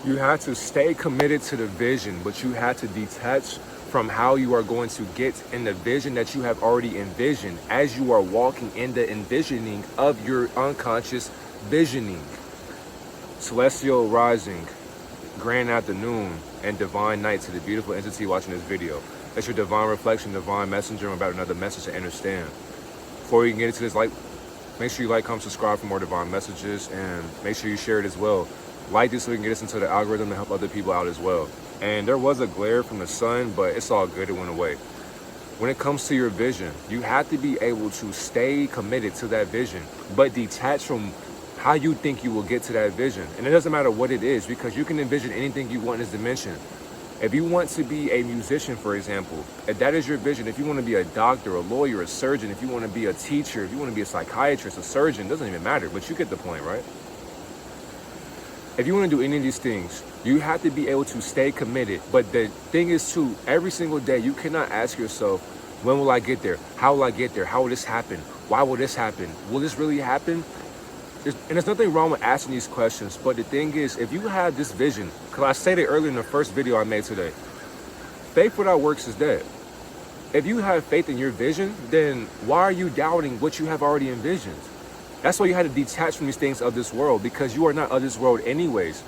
You have to stay committed to the vision, but you have to detach from how you are going to get in the vision that you have already envisioned as you are walking in the envisioning of your unconscious visioning. Celestial rising, grand afternoon, and divine night to the beautiful entity watching this video. It's your divine reflection, divine messenger. I'm about another message to understand. Before we can get into this, make sure you like, comment, subscribe for more divine messages, and make sure you share it as well. Like this so we can get us into the algorithm to help other people out as well. And there was a glare from the sun, but it's all good, it went away. When it comes to your vision, you have to be able to stay committed to that vision, but detach from how you think you will get to that vision. And it doesn't matter what it is, because you can envision anything you want in this dimension. If you want to be a musician, for example, if that is your vision, if you want to be a doctor, a lawyer, a surgeon, if you want to be a teacher, if you want to be a psychiatrist, a surgeon, doesn't even matter, but you get the point, right? If you want to do any of these things, you have to be able to stay committed. But the thing is too, every single day, you cannot ask yourself, when will I get there? How will I get there? How will this happen? Why will this happen? Will this really happen? And there's nothing wrong with asking these questions. But the thing is, if you have this vision, because I said it earlier in the first video I made today, faith without works is dead. If you have faith in your vision, then why are you doubting what you have already envisioned? That's why you had to detach from these things of this world, because you are not of this world anyways.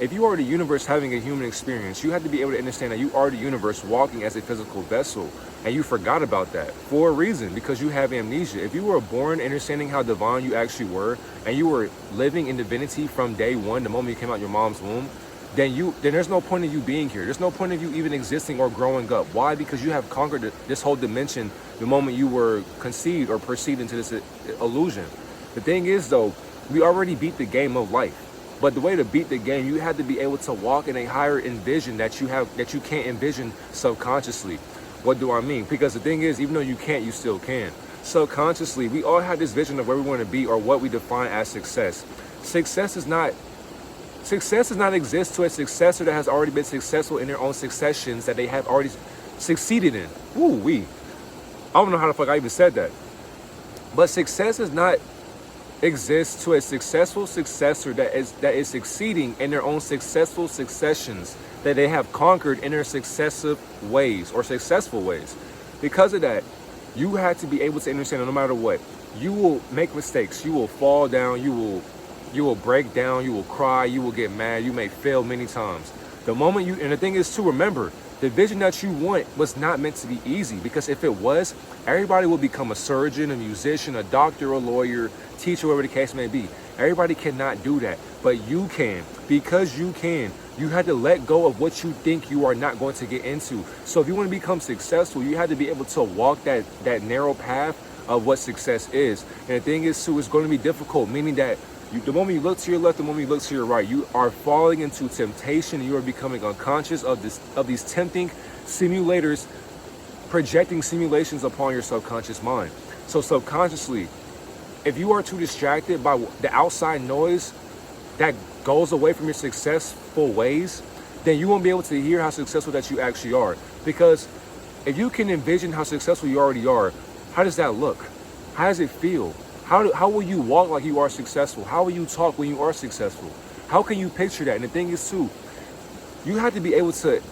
If you are the universe having a human experience, you have to be able to understand that you are the universe walking as a physical vessel. And you forgot about that for a reason, because you have amnesia. If you were born understanding how divine you actually were, and you were living in divinity from day one, the moment you came out your mom's womb, then there's no point of you being here. There's no point of you even existing or growing up. Why? Because you have conquered this whole dimension the moment you were conceived or perceived into this illusion. The thing is, though, we already beat the game of life. But the way to beat the game, you have to be able to walk in a higher envision that you can't envision subconsciously. What do I mean? Because the thing is, even though you can't, you still can. Subconsciously, we all have this vision of where we want to be, or what we define as success. Success does not exist to a successor that has already been successful in their own successions that they have already succeeded in. Woo-wee. I don't know how the fuck I even said that. But success does not exist to a successful successor that is succeeding in their own successful successions that they have conquered in their successive ways or successful ways. Because of that, you have to be able to understand that no matter what, you will make mistakes, you will fall down, you will break down, you will cry, you will get mad, you may fail many times. The moment and the thing is to remember, the vision that you want was not meant to be easy, because if it was, everybody will become a surgeon, a musician, a doctor, a lawyer, teacher, whatever the case may be. Everybody cannot do that, but you can. Because you can, you had to let go of what you think you are not going to get into. So if you want to become successful, you had to be able to walk that narrow path of what success is. And the thing is too, it's going to be difficult, meaning that the moment you look to your left, the moment you look to your right, you are falling into temptation. You are becoming unconscious of these tempting simulators, projecting simulations upon your subconscious mind. So subconsciously, if you are too distracted by the outside noise that goes away from your successful ways, then you won't be able to hear how successful that you actually are. Because if you can envision how successful you already are, how does that look? How does it feel? How will you walk like you are successful? How will you talk when you are successful? How can you picture that? And the thing is too, you have to be able to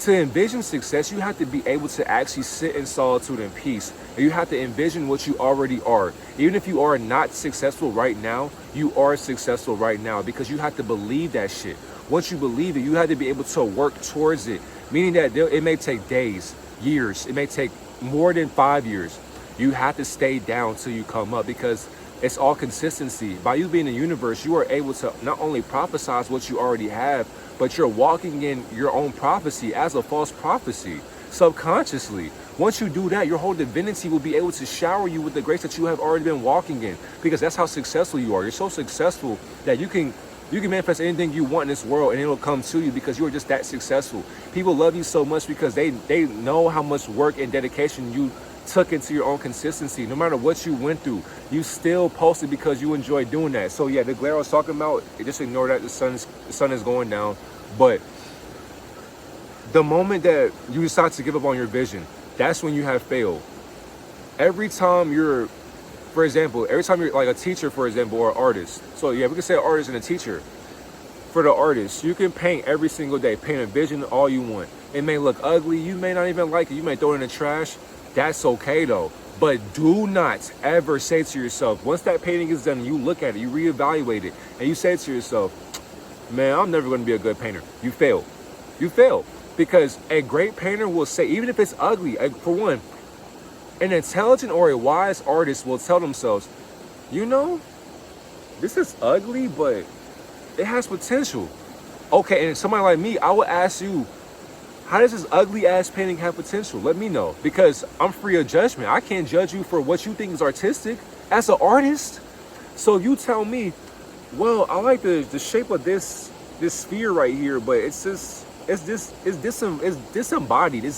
envision success. You have to be able to actually sit in solitude and peace. And you have to envision what you already are. Even if you are not successful right now, you are successful right now, because you have to believe that shit. Once you believe it, you have to be able to work towards it. Meaning that it may take days, years, it may take more than 5 years. You have to stay down till you come up, because it's all consistency. By you being in the universe, you are able to not only prophesize what you already have, but you're walking in your own prophecy as a false prophecy, subconsciously. Once you do that, your whole divinity will be able to shower you with the grace that you have already been walking in, because that's how successful you are. You're so successful that you can manifest anything you want in this world, and it'll come to you, because you are just that successful. People love you so much because they know how much work and dedication you took into your own consistency. No matter what you went through, you still posted because you enjoy doing that. So yeah, the glare I was talking about, just ignore that. The sun is going down. But the moment that you decide to give up on your vision, that's when you have failed. Every time you're, for example, every time you're like a teacher, for example, or an artist. So yeah, we can say an artist and a teacher. For the artist, you can paint every single day, paint a vision all you want. It may look ugly, you may not even like it, you may throw it in the trash. That's okay though. But do not ever say to yourself, once that painting is done, you look at it, you reevaluate it, and you say to yourself, man, I'm never going to be a good painter. You fail. You fail. Because a great painter will say, even if it's ugly, for one, an intelligent or a wise artist will tell themselves, you know, this is ugly, but it has potential. Okay, and somebody like me, I would ask you, how does this ugly ass painting have potential? Let me know, because I'm free of judgment. I can't judge you for what you think is artistic as an artist. So if you tell me, well, I like the shape of this sphere right here, but it's disembodied.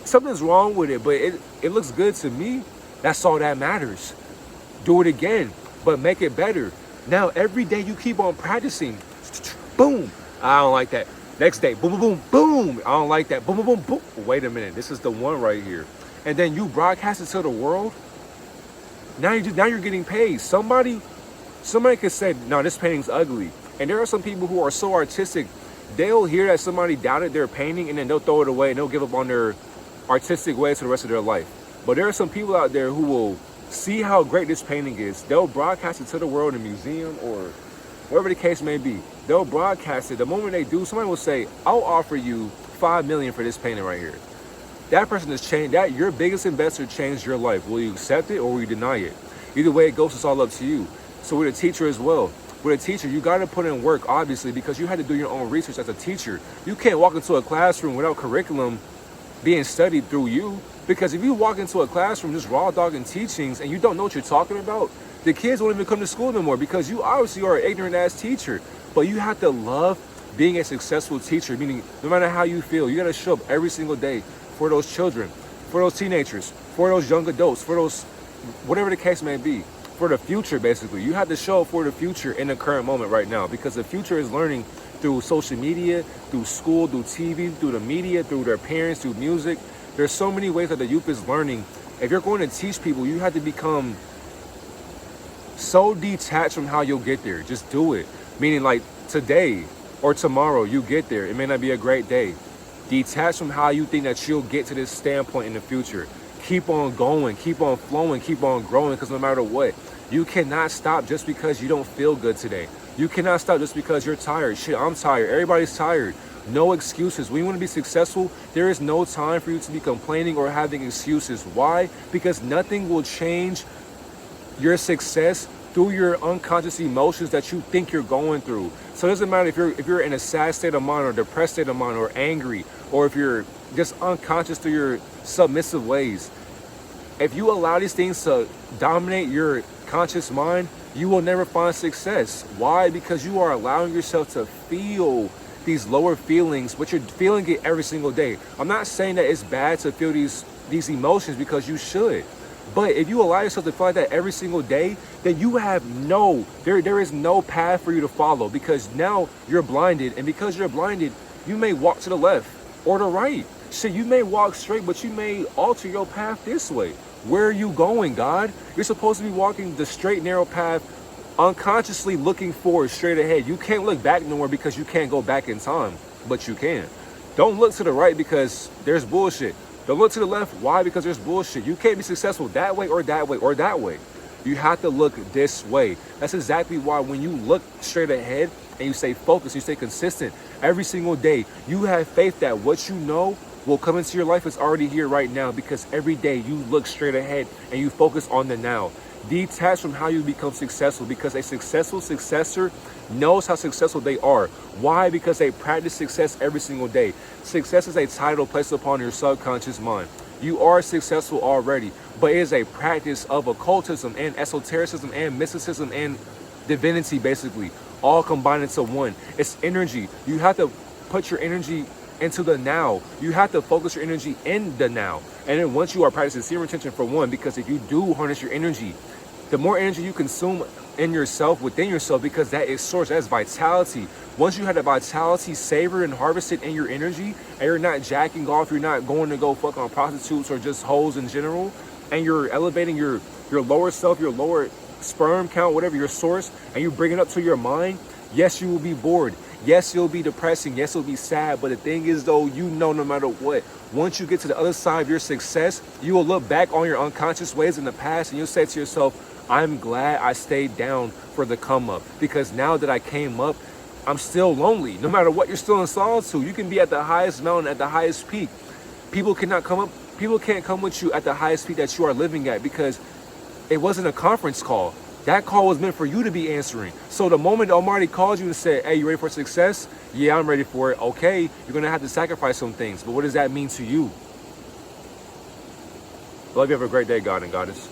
Something's wrong with it, but it looks good to me. That's all that matters. Do it again, but make it better. Now, every day you keep on practicing. Boom. I don't like that. Next day, boom, boom, boom, boom. I don't like that. Boom, boom, boom, boom. Wait a minute. This is the one right here. And then you broadcast it to the world. Now you're getting paid. Somebody could say, no, this painting's ugly. And there are some people who are so artistic, they'll hear that somebody doubted their painting and then they'll throw it away and they'll give up on their artistic ways for the rest of their life. But there are some people out there who will see how great this painting is. They'll broadcast it to the world in a museum or whatever the case may be. They'll broadcast it. The moment they do, somebody will say, I'll offer you $5 million for this painting right here. That person has changed, your biggest investor changed your life. Will you accept it or will you deny it? Either way it goes, it's all up to you. So with a teacher as well. With a teacher, you got to put in work, obviously, because you had to do your own research as a teacher. You can't walk into a classroom without curriculum being studied through you. Because if you walk into a classroom just raw dogging teachings and you don't know what you're talking about, the kids won't even come to school no more because you obviously are an ignorant ass teacher. But you have to love being a successful teacher, meaning no matter how you feel, you got to show up every single day for those children, for those teenagers, for those young adults, for those, whatever the case may be, for the future basically. You have to show up for the future in the current moment right now because the future is learning through social media, through school, through TV, through the media, through their parents, through music. There's so many ways that the youth is learning. If you're going to teach people, you have to become so detached from how you'll get there. Just do it. Meaning like today or tomorrow you get there. It may not be a great day. Detach from how you think that you'll get to this standpoint in the future. Keep on going, keep on flowing, keep on growing, because no matter what, you cannot stop just because you don't feel good today. You cannot stop just because you're tired. Shit, I'm tired. Everybody's tired. No excuses. When you want to be successful, there is no time for you to be complaining or having excuses. Why? Because nothing will change your success through your unconscious emotions that you think you're going through. So it doesn't matter if you're in a sad state of mind or depressed state of mind or angry, or if you're just unconscious through your submissive ways. If you allow these things to dominate your conscious mind, you will never find success. Why? Because you are allowing yourself to feel these lower feelings, but you're feeling it every single day. I'm not saying that it's bad to feel these emotions, because you should. But if you allow yourself to feel like that every single day, then you have there is no path for you to follow, because now you're blinded. And because you're blinded, you may walk to the left or the right. Shit, you may walk straight, but you may alter your path this way. Where are you going, God? You're supposed to be walking the straight, narrow path, unconsciously looking forward straight ahead. You can't look back nowhere because you can't go back in time, but you can. Don't look to the right because there's bullshit. Don't look to the left. Why? Because there's bullshit. You can't be successful that way or that way or that way. You have to look this way. That's exactly why when you look straight ahead and you stay focused, you stay consistent every single day, you have faith that what you know will come into your life is already here right now, because every day you look straight ahead and you focus on the now. Detach from how you become successful, because a successful successor knows how successful they are. Why? Because they practice success every single day. Success is a title placed upon your subconscious mind. You are successful already, but it is a practice of occultism and esotericism and mysticism and divinity, basically, all combined into one. It's energy. You have to put your energy into the now. You have to focus your energy in the now. And then once you are practicing serum intention, for one, because if you do harness your energy, the more energy you consume in yourself, within yourself, because that is source, that's vitality. Once you have that vitality savored and harvested in your energy, and you're not jacking off, you're not going to go fuck on prostitutes or just hoes in general, and you're elevating your lower self, your lower sperm count, whatever your source, and you bring it up to your mind, Yes, you will be bored. Yes, you'll be depressing. Yes, it'll be sad. But the thing is, though, you know, no matter what, once you get to the other side of your success, you will look back on your unconscious ways in the past and you'll say to yourself, I'm glad I stayed down for the come up, because now that I came up, I'm still lonely. No matter what, you're still in solitude. You can be at the highest mountain, at the highest peak. People cannot come up. People can't come with you at the highest peak that you are living at, because it wasn't a conference call. That call was meant for you to be answering. So the moment Almighty called you and said, hey, you ready for success? Yeah, I'm ready for it. Okay, you're going to have to sacrifice some things. But what does that mean to you? Love you. Have a great day, God and Goddess.